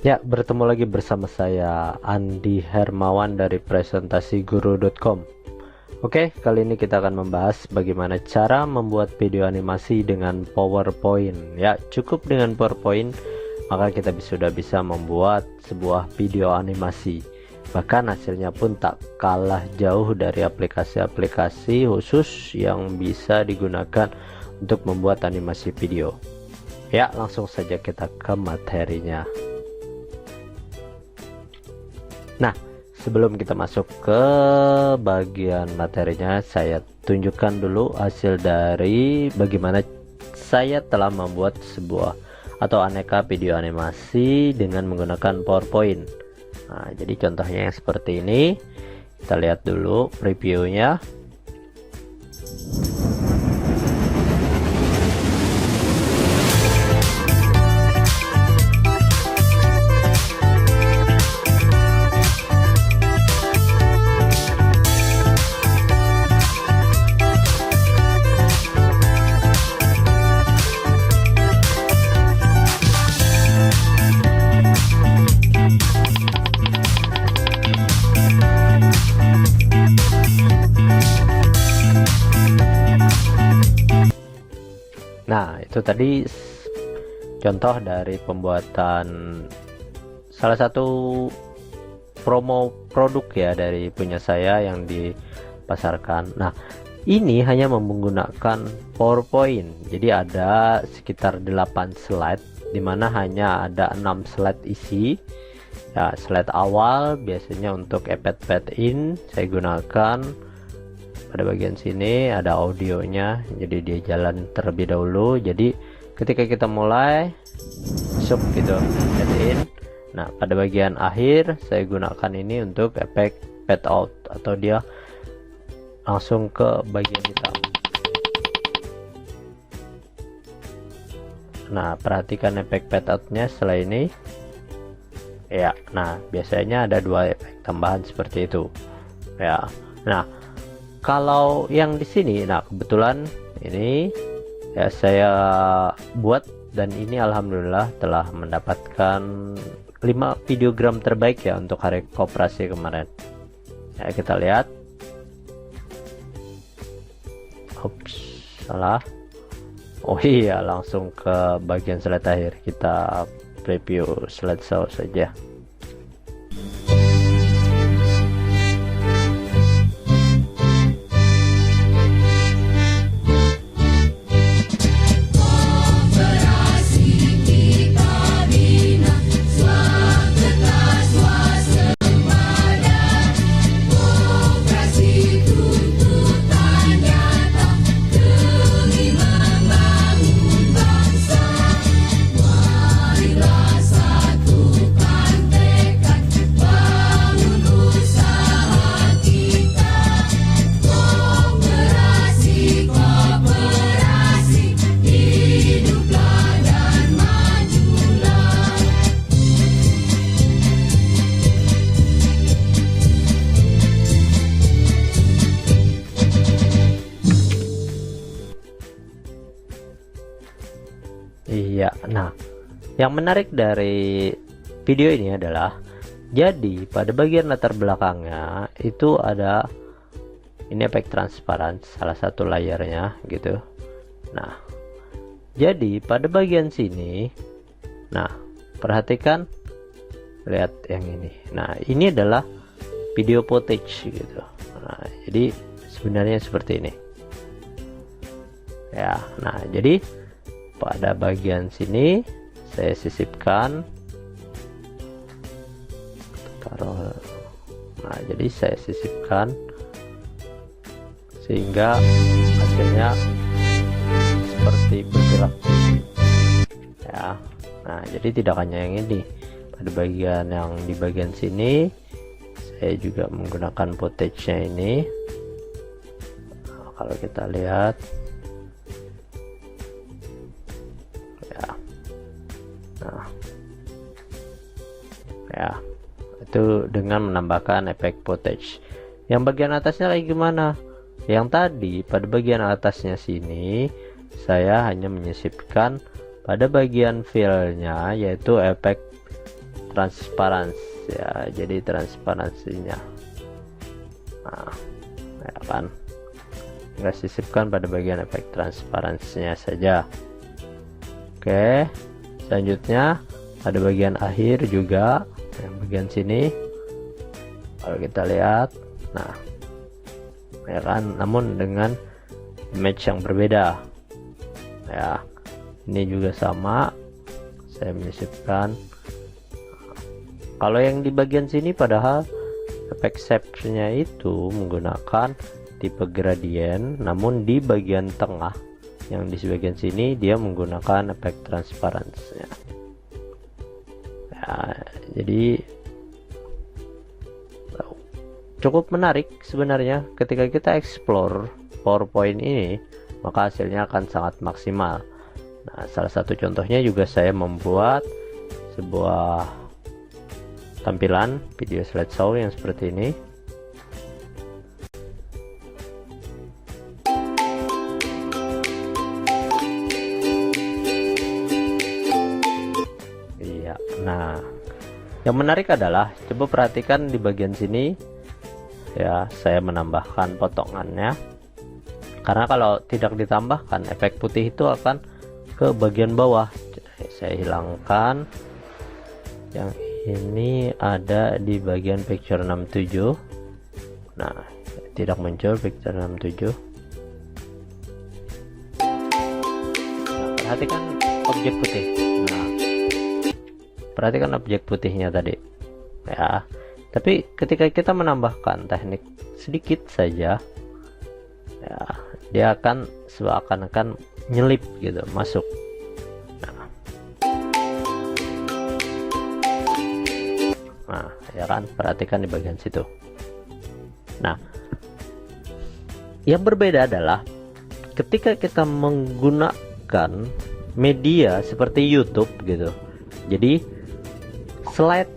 Ya, bertemu lagi bersama saya Andi Hermawan dari presentasiguru.com. Oke, kali ini kita akan membahas bagaimana cara membuat video animasi dengan PowerPoint. Ya, cukup dengan PowerPoint maka kita sudah bisa membuat sebuah video animasi. Bahkan hasilnya pun tak kalah jauh dari aplikasi-aplikasi khusus yang bisa digunakan untuk membuat animasi video. Ya, langsung saja kita ke materinya. Nah, sebelum kita masuk ke bagian materinya, saya tunjukkan dulu hasil dari bagaimana saya telah membuat sebuah atau aneka video animasi dengan menggunakan PowerPoint. Nah, jadi contohnya yang seperti ini. Kita lihat dulu previewnya. Nah, itu tadi contoh dari pembuatan salah satu promo produk ya dari punya saya yang dipasarkan. Nah, ini hanya menggunakan PowerPoint. Jadi ada sekitar 8 slide dimana hanya ada 6 slide isi. Ya, slide awal biasanya untuk pad in saya gunakan. Pada bagian sini ada audionya, jadi dia jalan terlebih dahulu. Jadi ketika kita mulai masuk gitu add in. Nah, pada bagian akhir saya gunakan ini untuk efek pad out atau dia langsung ke bagian hitam. Nah, perhatikan efek pad outnya setelah ini ya. Nah, biasanya ada 2 efek tambahan seperti itu ya. Nah, kalau yang di sini, nah kebetulan ini ya saya buat dan ini alhamdulillah telah mendapatkan 5 videogram terbaik ya untuk hari koperasi kemarin. Ya, kita lihat. Ups, salah. Oh iya, langsung ke bagian slide akhir. Kita preview slideshow saja. Iya, nah yang menarik dari video ini adalah jadi pada bagian latar belakangnya itu ada ini efek transparan salah satu layarnya gitu. Nah, jadi pada bagian sini, nah perhatikan, lihat yang ini. Nah, ini adalah video footage gitu. Nah, jadi sebenarnya seperti ini ya. Nah, jadi pada bagian sini saya sisipkan, taruh. Nah, jadi saya sisipkan sehingga hasilnya seperti bergerak ya. Nah, jadi tidak hanya yang ini, pada bagian yang di bagian sini saya juga menggunakan footage-nya ini. Nah, kalau kita lihat ya, itu dengan menambahkan efek footage. Yang bagian atasnya kayak gimana? Yang tadi pada bagian atasnya sini saya hanya menyisipkan pada bagian filenya, yaitu efek transparansi ya, jadi transparansinya ya kan, nggak sisipkan pada bagian efek transparansinya saja. Oke, selanjutnya ada bagian akhir juga, yang bagian sini kalau kita lihat, nah ya kan, namun dengan image yang berbeda ya. Ini juga sama, saya menyisipkan. Kalau yang di bagian sini padahal efek shape-nya itu menggunakan tipe gradient, namun di bagian tengah yang di bagian sini dia menggunakan efek transparansi ya. Jadi cukup menarik sebenarnya ketika kita explore PowerPoint ini, maka hasilnya akan sangat maksimal. Nah, salah satu contohnya juga saya membuat sebuah tampilan video slideshow yang seperti ini. Iya, nah yang menarik adalah coba perhatikan di bagian sini ya, saya menambahkan potongannya, karena kalau tidak ditambahkan efek putih itu akan ke bagian bawah. Saya hilangkan, yang ini ada di bagian picture 67. Nah, tidak muncul picture 67. Nah, perhatikan objek putih. Nah, perhatikan objek putihnya tadi ya. Tapi ketika kita menambahkan teknik sedikit saja ya, dia akan seakan-akan nyelip gitu masuk. Nah ya kan, perhatikan di bagian situ. Nah, yang berbeda adalah ketika kita menggunakan media seperti YouTube gitu. Jadi slide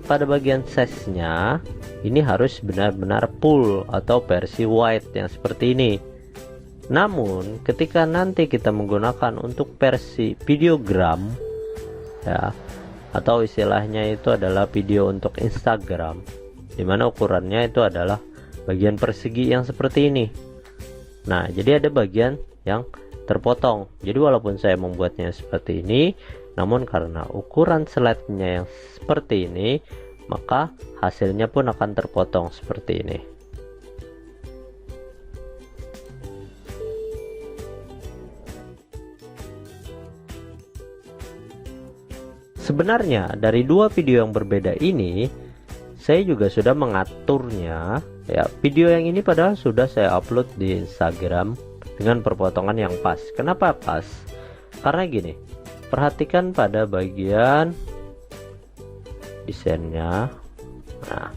pada bagian size-nya ini harus benar-benar full atau versi wide yang seperti ini. Namun ketika nanti kita menggunakan untuk versi videogram ya, atau istilahnya itu adalah video untuk Instagram, dimana ukurannya itu adalah bagian persegi yang seperti ini. Nah, jadi ada bagian yang terpotong. Jadi walaupun saya membuatnya seperti ini, namun karena ukuran slide-nya yang seperti ini, maka hasilnya pun akan terpotong seperti ini. Sebenarnya dari dua video yang berbeda ini, saya juga sudah mengaturnya ya. Video yang ini padahal sudah saya upload di Instagram dengan perpotongan yang pas. Kenapa pas? Karena gini, perhatikan pada bagian desainnya. Nah,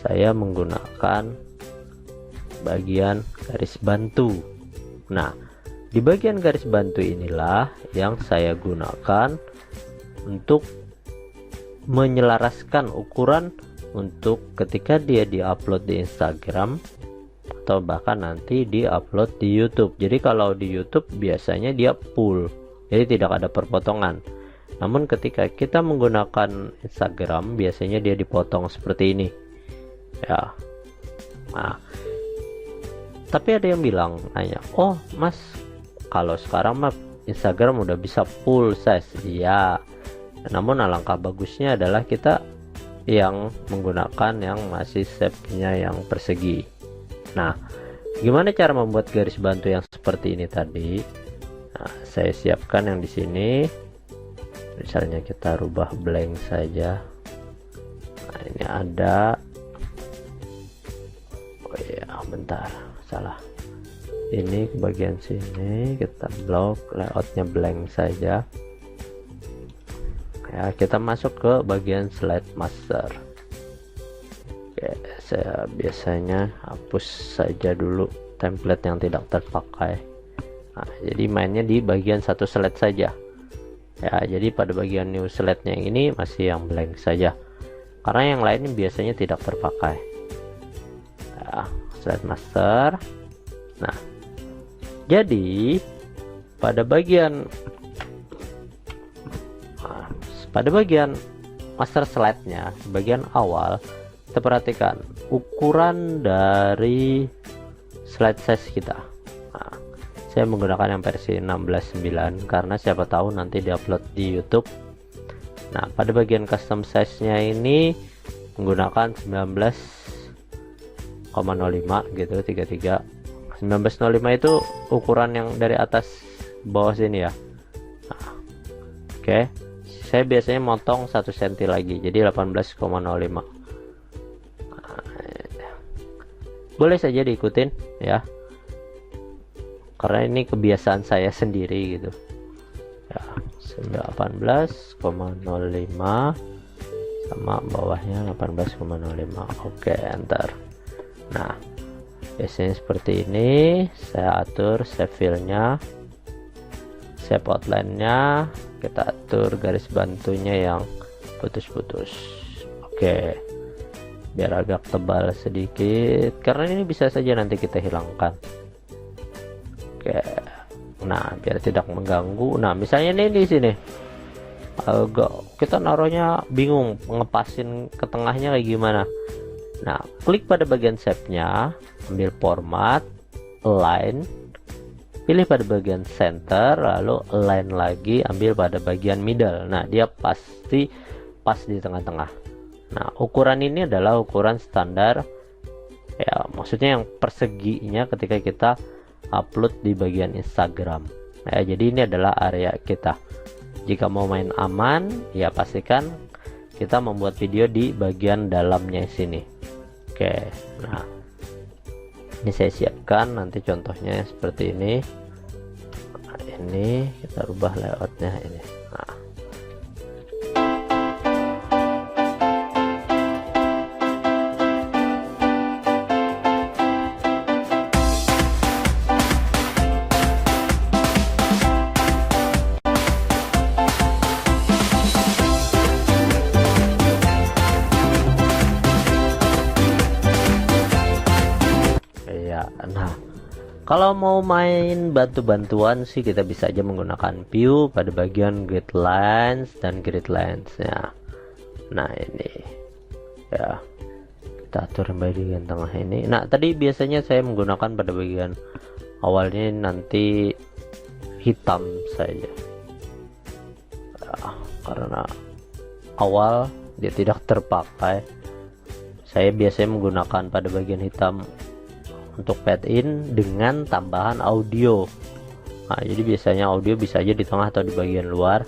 saya menggunakan bagian garis bantu. Nah, di bagian garis bantu inilah yang saya gunakan untuk menyelaraskan ukuran untuk ketika dia diupload di Instagram atau bahkan nanti diupload di YouTube. Jadi kalau di YouTube biasanya dia full, jadi tidak ada perpotongan. Namun ketika kita menggunakan Instagram biasanya dia dipotong seperti ini ya. Nah, tapi ada yang bilang, nanya, oh mas, kalau sekarang mah Instagram udah bisa full size. Iya, namun alangkah bagusnya adalah kita yang menggunakan yang masih shape-nya yang persegi. Nah, gimana cara membuat garis bantu yang seperti ini tadi? Nah, saya siapkan yang di sini. Misalnya kita rubah blank saja. Nah, ini ada. Oh ya, bentar, salah. Ini ke bagian sini kita blok, layoutnya blank saja. Ya, kita masuk ke bagian slide master. Oke, saya biasanya hapus saja dulu template yang tidak terpakai. Nah, jadi mainnya di bagian satu slide saja ya. Jadi pada bagian new slide-nya yang ini masih yang blank saja, karena yang lain biasanya tidak terpakai ya. Slide master. Nah, jadi pada bagian master slide-nya bagian awal, kita perhatikan ukuran dari slide size kita. Nah, saya menggunakan yang versi 16:9 karena siapa tahu nanti diupload di YouTube. Nah, pada bagian custom size-nya ini menggunakan 19,05 gitu, 33. 19,05 itu ukuran yang dari atas bawah sini ya. Nah, oke. Saya biasanya motong 1 cm lagi, jadi 18,05. Boleh saja diikutin ya, karena ini kebiasaan saya sendiri gitu ya. 18,05 sama bawahnya 18,05. Oke, enter. Nah, biasanya seperti ini. Saya atur shape fill-nya, shape outline-nya, kita atur garis bantunya yang putus-putus. Oke, biar agak tebal sedikit karena ini bisa saja nanti kita hilangkan. Oke, nah biar tidak mengganggu. Nah, misalnya ini di sini agak kita naruhnya bingung ngepasin ke tengahnya kayak gimana. Nah, klik pada bagian shape-nya, ambil format, align, pilih pada bagian center, lalu align lagi, ambil pada bagian middle. Nah, dia pasti pas di tengah-tengah. Nah, ukuran ini adalah ukuran standar ya, maksudnya yang perseginya ketika kita upload di bagian Instagram. Nah, jadi ini adalah area kita. Jika mau main aman, ya pastikan kita membuat video di bagian dalamnya sini. Oke, nah ini saya siapkan nanti contohnya seperti ini. Nah, ini kita rubah layoutnya ini. Nah, kalau mau main bantu-bantuan sih kita bisa aja menggunakan view pada bagian grid lines dan grid lines ya. Nah, ini ya, kita atur bagian tengah ini. Nah, tadi biasanya saya menggunakan pada bagian awalnya nanti hitam saja ya, karena awal dia tidak terpakai. Saya biasanya menggunakan pada bagian hitam untuk fade in dengan tambahan audio. Nah, jadi biasanya audio bisa aja di tengah atau di bagian luar.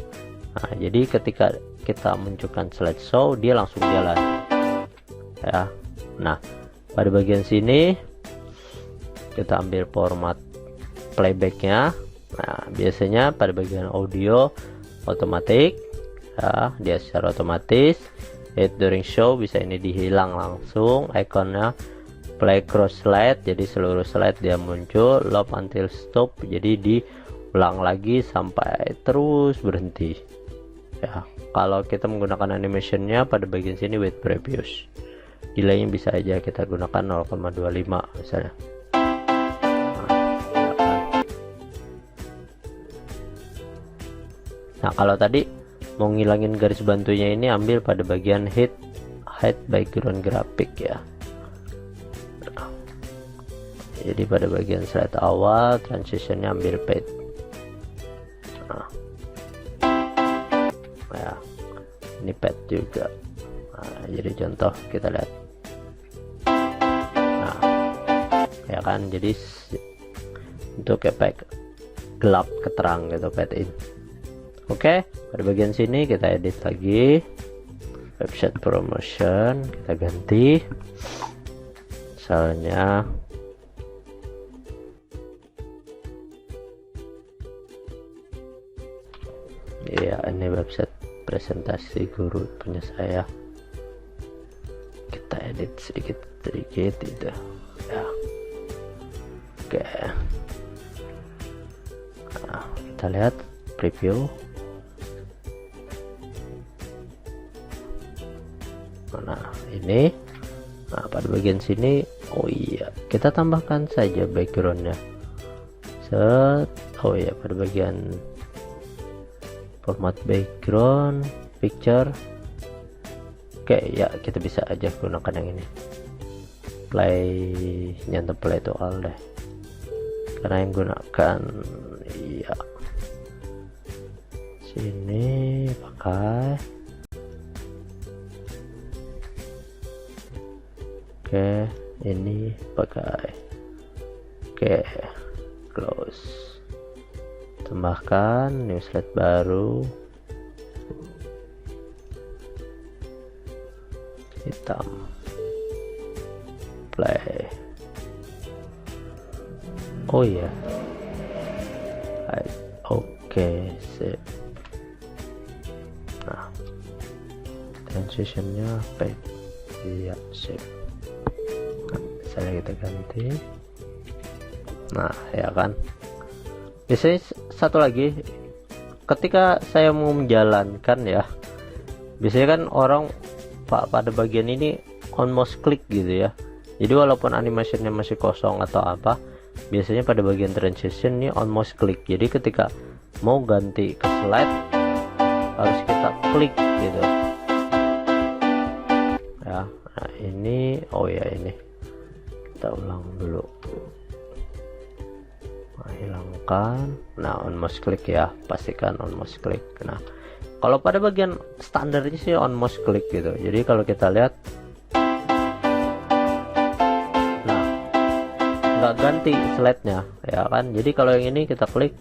Nah, jadi ketika kita munculkan slideshow dia langsung jalan ya. Nah, pada bagian sini kita ambil format playbacknya. Nah, biasanya pada bagian audio otomatis ya, dia secara otomatis. Hit during show bisa ini dihilang langsung ikonnya. Play cross slide, jadi seluruh slide dia muncul. Loop until stop, jadi diulang lagi sampai terus berhenti ya. Kalau kita menggunakan animationnya pada bagian sini with previous, delaynya bisa aja kita gunakan 0,25 misalnya. Nah, kalau tadi mau ngilangin garis bantunya ini, ambil pada bagian hide background graphic ya. Jadi pada bagian slide awal transitionnya ambil fade. Nah, ya, ini fade juga. Nah, jadi contoh kita lihat. Nah, ya kan, jadi untuk efek gelap ke terang gitu, fade in. Oke, pada bagian sini kita edit lagi. Website promotion kita ganti. Misalnya ya, ini website presentasi guru punya saya. Kita edit sedikit itu ya. Oke, nah, kita lihat preview. Nah, ini nah pada bagian sini, oh iya, kita tambahkan saja backgroundnya. Oh iya, pada bagian format background picture Oke ya, kita bisa aja gunakan yang ini, play, nyentuh play to all deh, karena yang gunakan ya sini pakai. Oke, ini pakai. Oke, close, tambahkan new slide baru hitam, play. Oh iya, oke, sip. Nah, transitionnya baik, iya, sip. Nah, misalnya kita ganti. Nah ya kan, biasanya satu lagi, ketika saya mau menjalankan ya, biasanya kan orang pada bagian ini on mouse click gitu ya, jadi walaupun animasinya masih kosong atau apa, biasanya pada bagian transition ini on mouse click, jadi ketika mau ganti ke slide harus kita klik gitu ya. Nah ini, oh ya ini kita ulang dulu. Nah, hilangkan. Nah on mouse click ya, pastikan on mouse click. Nah kalau pada bagian standarnya sih on mouse click gitu, jadi kalau kita lihat, nah nggak ganti slide-nya ya kan, jadi kalau yang ini kita klik,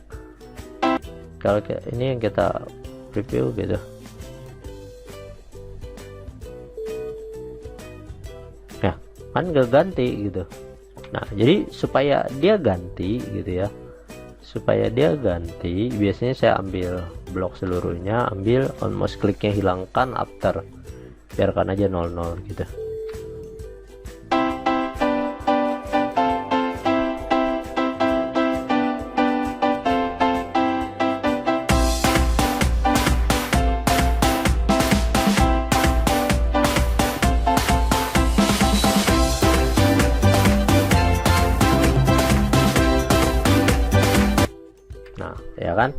kalau ini yang kita preview gitu ya kan, nggak ganti gitu. Nah jadi supaya dia ganti gitu ya, supaya dia ganti, biasanya saya ambil blok seluruhnya, ambil on mouse clicknya, hilangkan after, biarkan aja 00 gitu. Nah ya kan,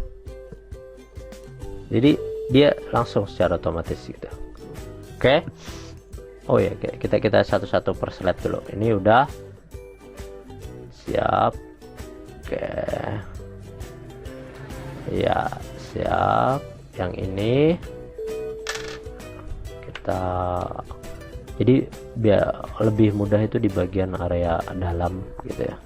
jadi dia langsung secara otomatis gitu. Oke. Oh ya, kita satu-satu per slide dulu. Ini udah siap. Oke ya, siap. Yang ini kita, jadi biar lebih mudah itu di bagian area dalam gitu ya.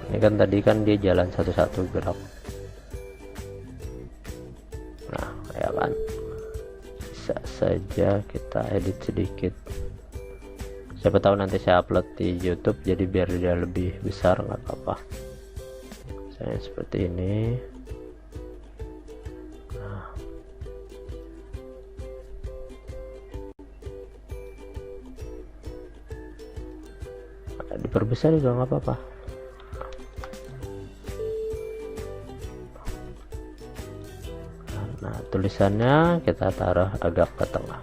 Ini kan tadi kan dia jalan satu-satu gerak. Nah ya kan, bisa saja kita edit sedikit, siapa tahu nanti saya upload di YouTube, jadi biar dia lebih besar nggak apa-apa. Saya seperti ini. Nah, diperbesar juga nggak apa-apa. Nah tulisannya kita taruh agak ke tengah.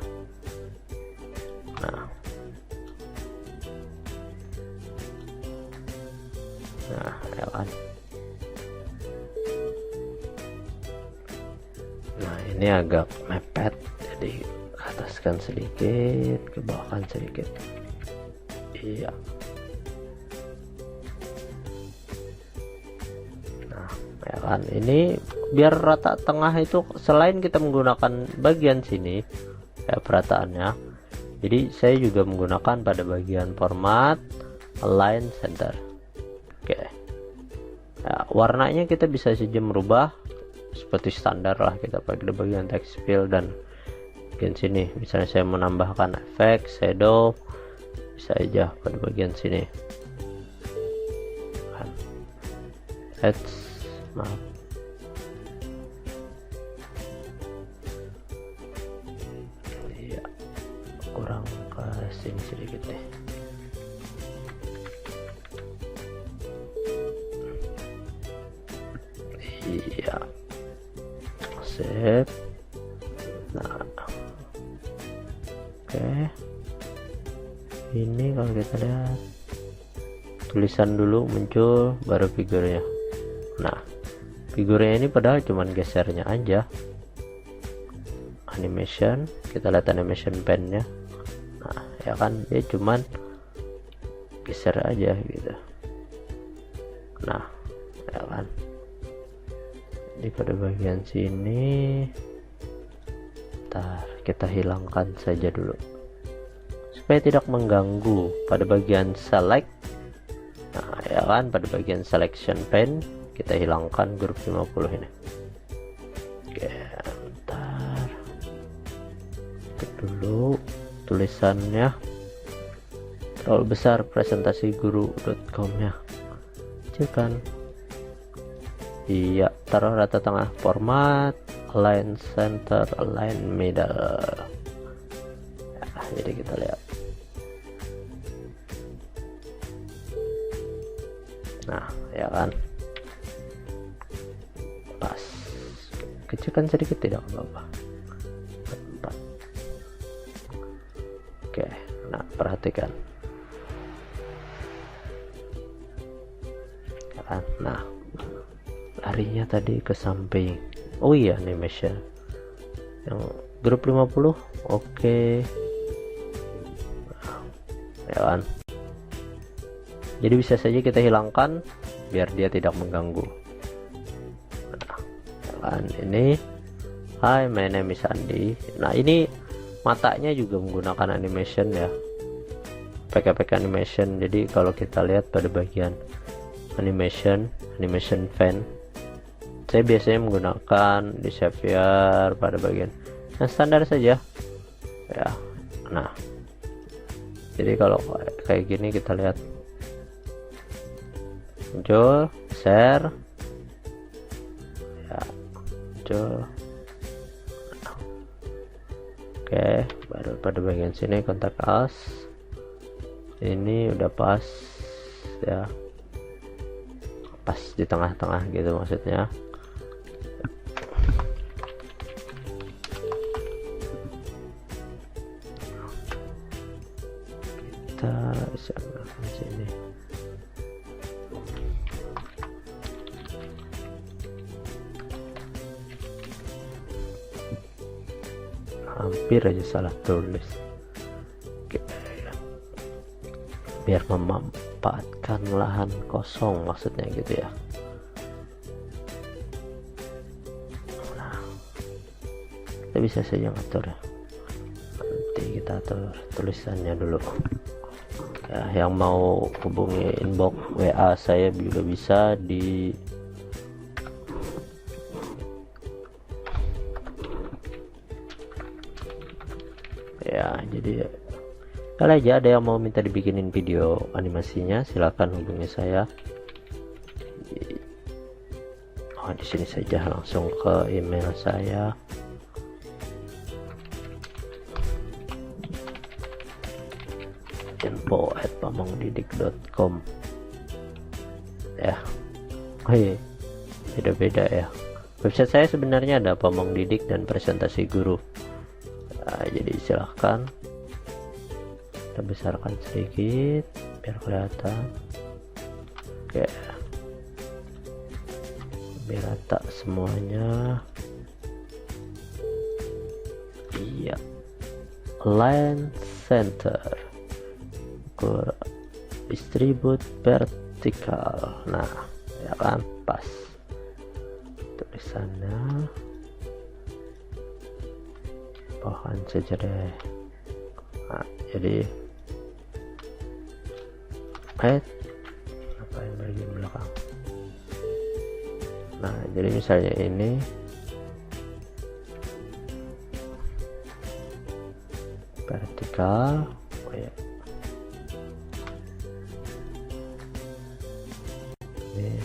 Nah ya kan, nah ini agak mepet, jadi ataskan sedikit, ke bawahkan sedikit. Iya. Nah ya kan, ini biar rata tengah itu, selain kita menggunakan bagian sini ya perataannya, jadi saya juga menggunakan pada bagian format, align, center. Oke ya, warnanya kita bisa saja merubah seperti standar lah, kita pakai di bagian text fill dan bagian sini. Misalnya saya menambahkan efek shadow, bisa aja pada bagian sini. Maaf, iya kurang ke sini sedikit deh. Iya, save. Nah oke, ini kalau kita lihat tulisan dulu muncul, baru figurnya. Nah figurnya ini padahal cuman gesernya aja. animation, kita lihat animation pen-nya. Nah ya kan, dia cuman geser aja gitu. Nah ya kan, jadi pada bagian sini kita hilangkan saja dulu supaya tidak mengganggu. Pada bagian select, nah ya kan, pada bagian selection pen kita hilangkan grup 50 ini. Oke, bentar, itu dulu tulisannya terlalu besar, presentasi guru.com nya kecil kan. Iya, taruh rata tengah, format, align center, align middle. Nah, jadi kita lihat. Nah ya kan, pas, kecilkan sedikit tidak apa-apa. Oke, nah perhatikan ya kan. Nah larinya tadi ke samping. Oh iya, animation yang grup 50. Oke. Nah, ya kan, jadi bisa saja kita hilangkan biar dia tidak mengganggu. Nah, ya kan, ini hi my name is Andi. Nah ini matanya juga menggunakan animation ya, pakai animation. Jadi kalau kita lihat pada bagian animation fan, saya biasanya menggunakan di Xavier pada bagian yang standar saja ya. Nah jadi kalau kayak gini kita lihat muncul, share ya, muncul. Oke, baru pada bagian sini kontak us, ini udah pas ya, pas di tengah-tengah gitu maksudnya. Kita bisa melakukan sini. Hampir aja salah tulis. Oke, biar memanfaatkan lahan kosong maksudnya gitu ya. Nah, kita bisa saja ngatur ya. Nanti kita atur tulisannya dulu ya. Yang mau hubungi inbox WA saya juga bisa di ya. Jadi kalau aja ada yang mau minta dibikinin video animasinya, silahkan hubungi saya. Oh, di sini saja, langsung ke email saya. info@pamongdidik.com ya. Oh iya, beda-beda ya. Website saya sebenarnya ada Pamong Didik dan presentasi guru. Nah, jadi silahkan kita besarkan sedikit biar kelihatan. Oke, biar rata semuanya. Iya, align center, distribute vertikal. Nah ya kan, pas tulisannya bahan saja deh. Nah, jadi apa yang bagian belakang. Nah jadi misalnya ini vertikal. Oh ya, ini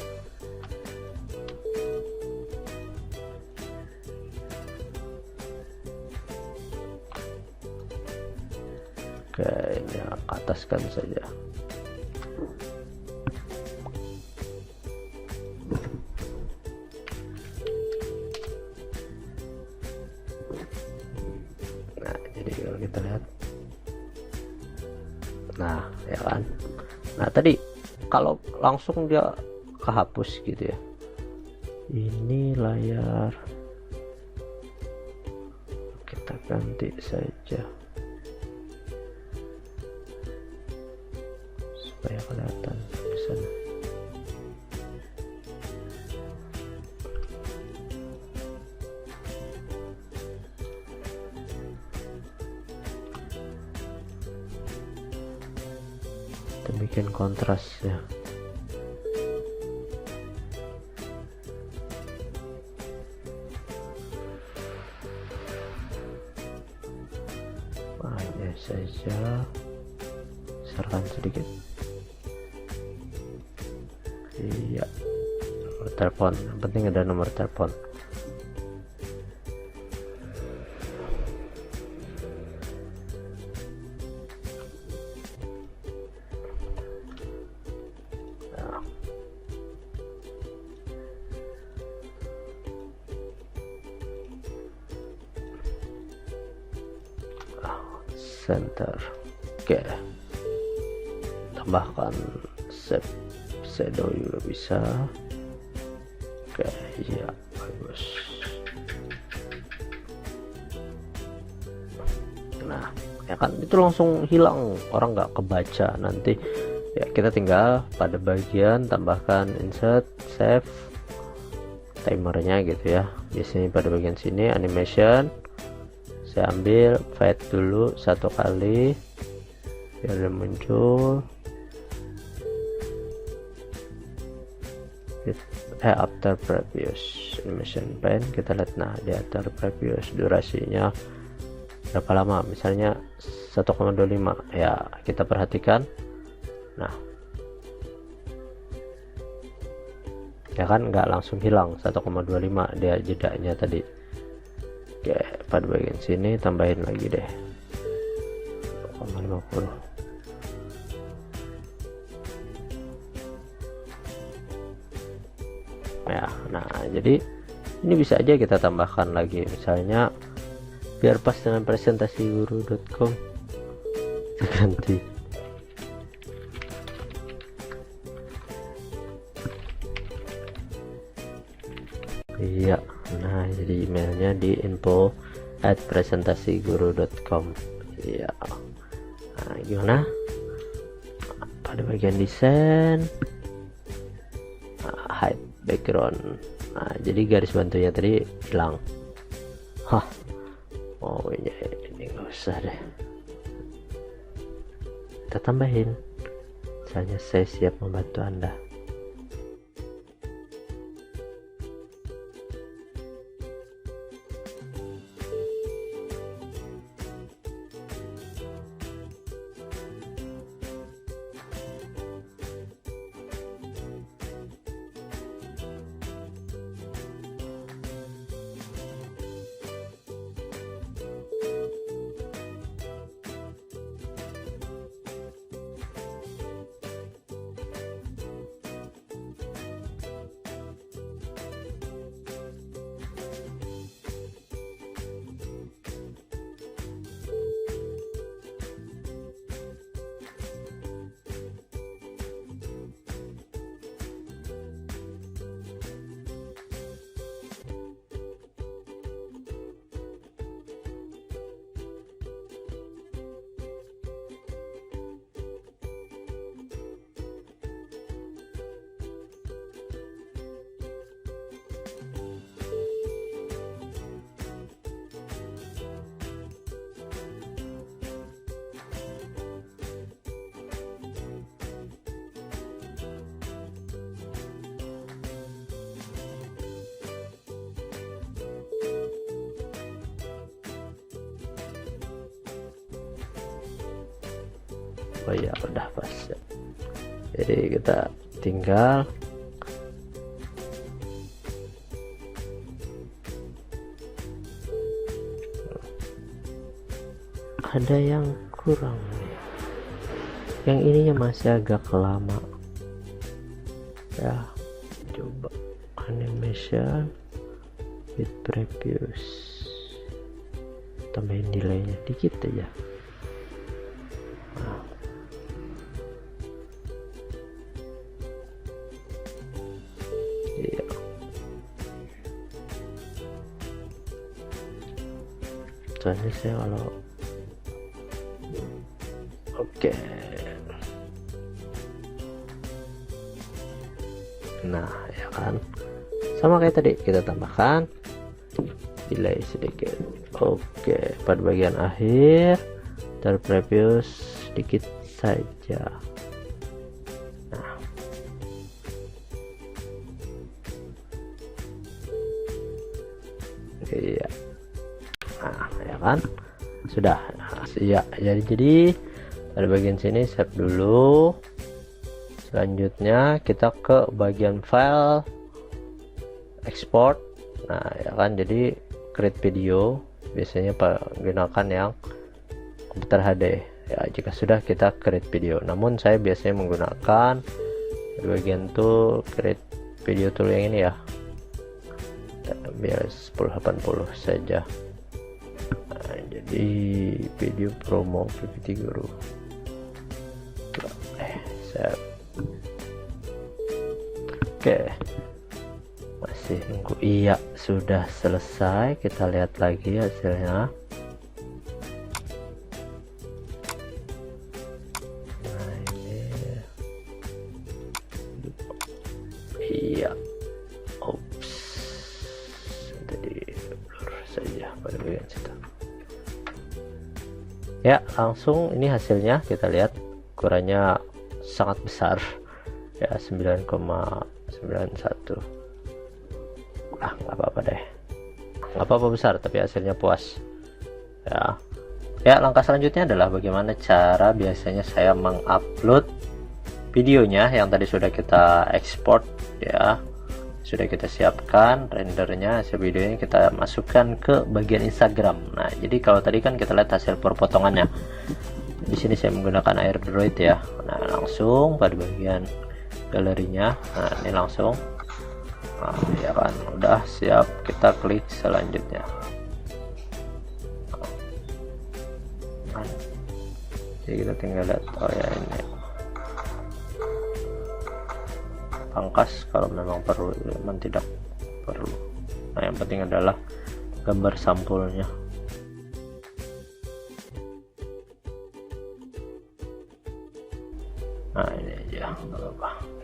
oke, ini ataskan saja. Nah jadi kalau kita lihat, nah ya kan, nah tadi kalau langsung dia kehapus gitu ya. Ini layar, kita ganti saja supaya kelihatan di sana. Kita bikin kontras ya. Hanya saja besarkan sedikit. Iya, nomor telepon, yang penting ada nomor telepon. Center. Oke, tambahkan shadow juga bisa. Oke, iya bagus. Nah ya kan itu langsung hilang, orang nggak kebaca. Nanti ya kita tinggal pada bagian tambahkan insert, save timernya gitu ya. Biasanya pada bagian sini animation saya ambil fade dulu 1 kali biar dia muncul. After previous animation pen kita lihat. Nah di after previous durasinya berapa lama, misalnya 1,25 ya, kita perhatikan. Nah ya kan nggak langsung hilang 1,25 dia jedanya tadi. Oke, pada bagian sini tambahin lagi deh 0,50. Ya, nah jadi ini bisa aja kita tambahkan lagi, misalnya biar pas dengan presentasi guru.com ganti. Iya, nah jadi emailnya di info@presentasiguru.com. Iya, nah gimana pada bagian desain, hide background. Nah jadi garis bantunya tadi hilang. Oh ya ini nggak usah deh, kita tambahin misalnya saya siap membantu Anda. Oh ya udah pas ya. Jadi kita tinggal ada yang kurang nih, yang ininya masih agak lama ya. Coba animation with previous, tambahin delaynya dikit aja. susah nih saya kalau oke. Nah ya kan, sama kayak tadi, kita tambahkan delay sedikit. Oke, pada bagian akhir terpreview sedikit saja. Nah, iya. Nah ya kan, sudah. Nah, ya jadi pada bagian sini save dulu. Selanjutnya kita ke bagian file export. Nah ya kan, jadi create video biasanya menggunakan yang komputer HD ya. Jika sudah kita create video, namun saya biasanya menggunakan di bagian tool create video tool yang ini ya, biar 1080 saja. Nah, jadi video promo PPT Guru. Save. Oke, masih nunggu. Iya, sudah selesai. Kita lihat lagi hasilnya. Nah ini, iya, oops, tadi blur saja pada bagian situ. Ya, langsung ini hasilnya kita lihat, ukurannya sangat besar ya, 9,91. Nggak apa-apa deh, nggak apa-apa besar, tapi hasilnya puas ya. Langkah selanjutnya adalah bagaimana cara biasanya saya mengupload videonya yang tadi sudah kita ekspor ya, sudah kita siapkan rendernya. Hasil videonya kita masukkan ke bagian Instagram. Nah jadi kalau tadi kan kita lihat hasil perpotongannya, di sini saya menggunakan AirDroid ya. Nah langsung pada bagian galerinya, nah ini langsung, nah ya kan, udah siap, kita klik selanjutnya. Nah, jadi kita tinggal lihat, oh ya ini pangkas kalau memang perlu, memang tidak perlu. Nah yang penting adalah gambar sampulnya. Nah ini aja, nggak apa-apa.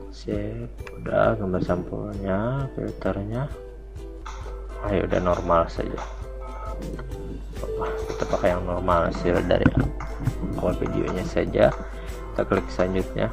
Sip, udah gambar sampulnya, filternya. Ayo udah normal saja. Kita pakai yang normal hasil dari awal videonya saja. Kita klik selanjutnya.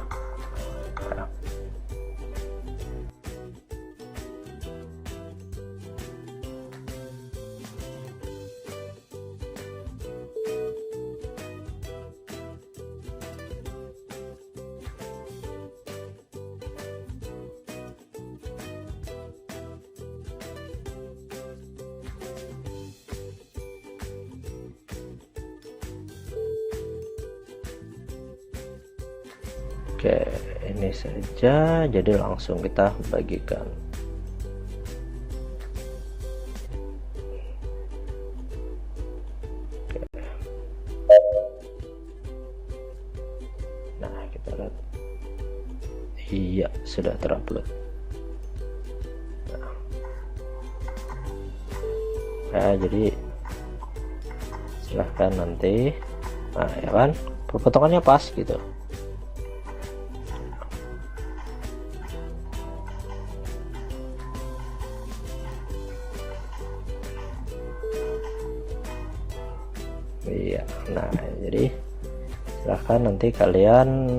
Oke, ini saja, jadi langsung kita bagikan. Oke. Nah kita lihat, iya sudah terupload. Nah jadi silahkan nanti, nah ya kan, potongannya pas gitu. Iya, nah jadi silahkan nanti kalian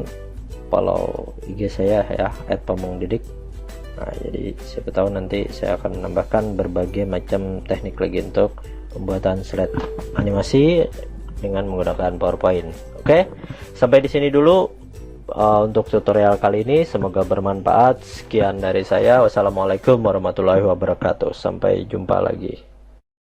follow IG saya ya, @pamungdidik. Nah jadi siapa tahu nanti saya akan menambahkan berbagai macam teknik lagi untuk pembuatan slide animasi dengan menggunakan PowerPoint. Oke, sampai di sini dulu untuk tutorial kali ini, semoga bermanfaat. Sekian dari saya, wassalamualaikum warahmatullahi wabarakatuh, sampai jumpa lagi.